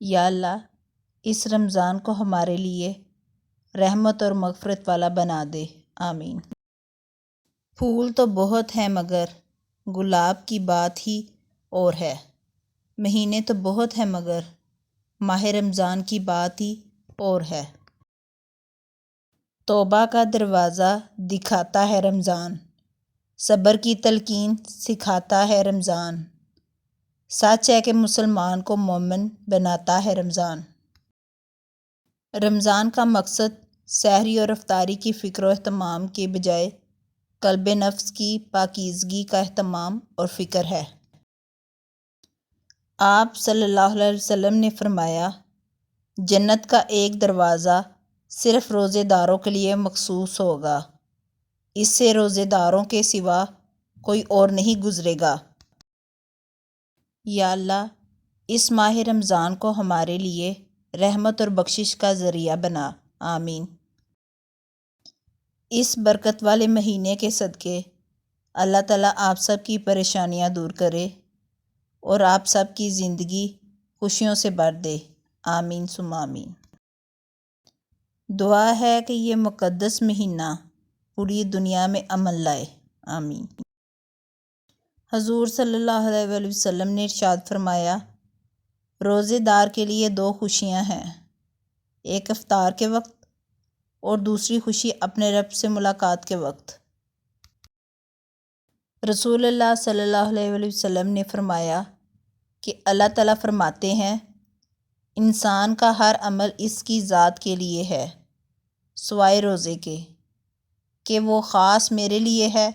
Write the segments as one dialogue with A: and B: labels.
A: یا اللہ اس رمضان کو ہمارے لیے رحمت اور مغفرت والا بنا دے، آمین۔ پھول تو بہت ہیں مگر گلاب کی بات ہی اور ہے، مہینے تو بہت ہیں مگر ماہ رمضان کی بات ہی اور ہے۔ توبہ کا دروازہ دکھاتا ہے رمضان، صبر کی تلقین سکھاتا ہے رمضان، سچ ہے کہ مسلمان کو مومن بناتا ہے رمضان۔ رمضان کا مقصد سحری اور افطاری کی فکر و اہتمام کے بجائے قلب نفس کی پاکیزگی کا اہتمام اور فکر ہے۔ آپ صلی اللہ علیہ وسلم نے فرمایا، جنت کا ایک دروازہ صرف روزے داروں کے لیے مخصوص ہوگا، اس سے روزے داروں کے سوا کوئی اور نہیں گزرے گا۔ یا اللہ اس ماہ رمضان کو ہمارے لیے رحمت اور بخشش کا ذریعہ بنا، آمین۔ اس برکت والے مہینے کے صدقے اللہ تعالیٰ آپ سب کی پریشانیاں دور کرے اور آپ سب کی زندگی خوشیوں سے بھر دے، آمین ثم آمین۔ دعا ہے کہ یہ مقدس مہینہ پوری دنیا میں امن لائے، آمین۔ حضور صلی اللہ علیہ وسلم نے ارشاد فرمایا، روزے دار کے لیے دو خوشیاں ہیں، ایک افطار کے وقت اور دوسری خوشی اپنے رب سے ملاقات کے وقت۔ رسول اللہ صلی اللہ علیہ وسلم نے فرمایا کہ اللہ تعالیٰ فرماتے ہیں، انسان کا ہر عمل اس کی ذات کے لیے ہے سوائے روزے کے، کہ وہ خاص میرے لیے ہے،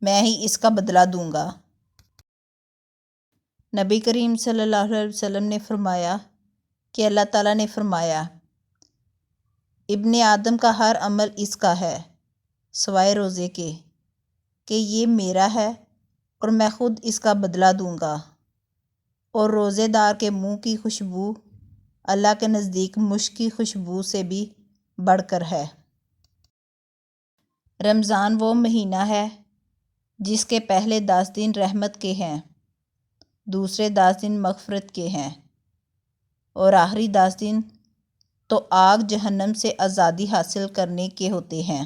A: میں ہی اس کا بدلہ دوں گا۔ نبی کریم صلی اللہ علیہ وسلم نے فرمایا کہ اللہ تعالیٰ نے فرمایا، ابن آدم کا ہر عمل اس کا ہے سوائے روزے کے، کہ یہ میرا ہے اور میں خود اس کا بدلہ دوں گا، اور روزے دار کے منہ کی خوشبو اللہ کے نزدیک مشک کی خوشبو سے بھی بڑھ کر ہے۔ رمضان وہ مہینہ ہے جس کے پہلے 10 دن رحمت کے ہیں، دوسرے 10 دن مغفرت کے ہیں، اور آخری 10 دن تو آگ جہنم سے آزادی حاصل کرنے کے ہوتے ہیں۔